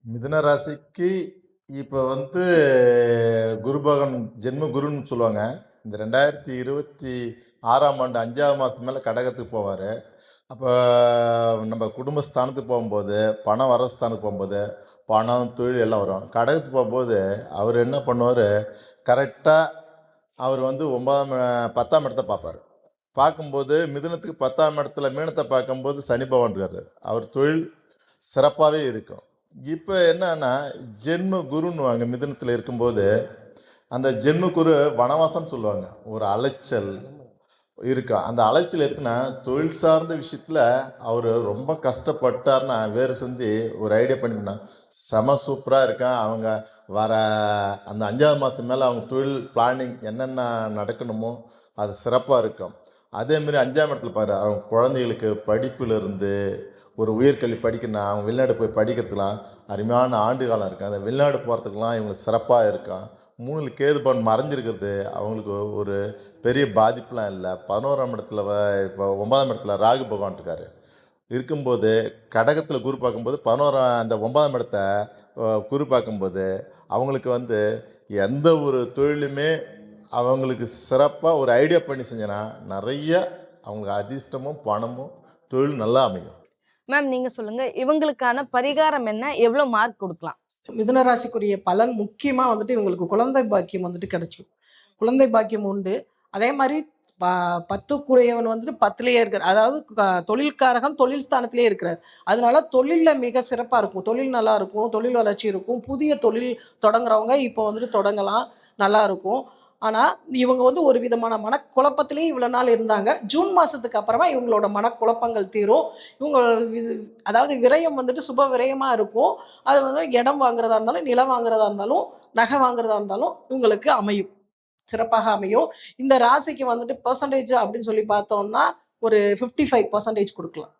மிதுன ராசிக்கு இப்போ வந்து குரு பகவான் ஜென்ம குருன்னு சொல்லுவாங்க. இந்த 2026ஆம் ஆண்டு 5ஆவது மாதத்துக்கு மேலே கடகத்துக்கு போவார். அப்போ நம்ம குடும்பஸ்தானத்துக்கு போகும்போது, பணம் வர ஸ்தானத்துக்கு போகும்போது, பணம், தொழில் எல்லாம் வரும். கடகத்துக்கு போகும்போது அவர் என்ன பண்ணுவார், கரெக்டாக அவர் வந்து 10ஆம் இடத்த பார்ப்பார். பார்க்கும்போது மிதுனத்துக்கு 10ஆம் இடத்துல மீனத்தை பார்க்கும்போது சனி பகவான் இருக்காரு. அவர் தொழில் சிறப்பாகவே இருக்கும். இப்போ என்னன்னா ஜென்ம குருன்னுவாங்க மிதுனத்தில் இருக்கும்போது, அந்த ஜென்ம குரு வனவாசம்னு சொல்லுவாங்க. ஒரு அலைச்சல் இருக்கா, அந்த அலைச்சல் இருக்குன்னா தொழில் சார்ந்த விஷயத்தில் அவர் ரொம்ப கஷ்டப்பட்டார்னா வேறு செஞ்சு ஒரு ஐடியா பண்ணினா செம சூப்பராக இருக்கான். அவங்க வர அந்த 5ஆவது மாதத்துக்கு மேலே அவங்க தொழில் பிளானிங் என்னென்ன நடக்கணுமோ அது சிறப்பாக இருக்கும். அதேமாரி 5ஆம் இடத்துல பாரு, அவங்க குழந்தைகளுக்கு படிப்புலேருந்து ஒரு உயர்கல்வி படிக்கணும், அவங்க வெளிநாடு போய் படிக்கிறதுலாம் அருமையான ஆண்டு காலம் இருக்குது. அந்த வெளிநாடு போகிறதுக்கெலாம் இவங்களுக்கு சிறப்பாக இருக்கும். 3 கேது பவன் மறைஞ்சிருக்கிறது அவங்களுக்கு ஒரு பெரிய பாதிப்புலாம் இல்லை. 11ஆம் இடத்துல இப்போ 9ஆம் இடத்துல ராகு பகவான் இருக்கார். இருக்கும்போது கடகத்தில் குரு பார்க்கும்போது 11 அந்த 9ஆம் இடத்த குரு பார்க்கும்போது அவங்களுக்கு வந்து எந்த ஒரு தொழிலுமே அவங்களுக்கு சிறப்பாக ஒரு ஐடியா பண்ணி செஞ்சனா நிறைய அவங்களுக்கு அதிர்ஷ்டமும் பணமும் தொழில் நல்லா அமையும். மேம் நீங்க சொல்லுங்க, இவங்களுக்கான பரிகாரம் என்ன, எவ்வளவு மார்க் கொடுக்கலாம்? மிதுன ராசிக்குரிய பலன் முக்கியமாக வந்துட்டு இவங்களுக்கு குழந்தை பாக்கியம் வந்துட்டு கிடைச்சிடும். குழந்தை பாக்கியம் உண்டு. அதே மாதிரி 10 வந்துட்டு 10லேயே இருக்கார். அதாவது தொழில்காரகம் தொழில் ஸ்தானத்திலே இருக்கிறார். அதனால தொழிலில் மிக சிறப்பாக இருக்கும். தொழில் நல்லா இருக்கும், தொழில் வளர்ச்சி இருக்கும். புதிய தொழில் தொடங்குறவங்க இப்போ வந்துட்டு தொடங்கலாம், நல்லா இருக்கும். ஆனால் இவங்க வந்து ஒரு விதமான மனக்குழப்பத்திலே இவ்வளோ நாள் இருந்தாங்க. ஜூன் மாதத்துக்கு அப்புறமா இவங்களோட மனக்குழப்பங்கள் தீரும். இவங்க அதாவது விரயம் வந்துட்டு சுப விரயமாக இருக்கும். அது வந்து இடம் வாங்குறதா இருந்தாலும், நிலம் வாங்குறதா இருந்தாலும், நகை வாங்குறதா இருந்தாலும் இவங்களுக்கு அமையும், சிறப்பாக அமையும். இந்த ராசிக்கு வந்துட்டு பெர்சன்டேஜ் அப்படின்னு சொல்லி பார்த்தோம்னா ஒரு 55% கொடுக்கலாம்.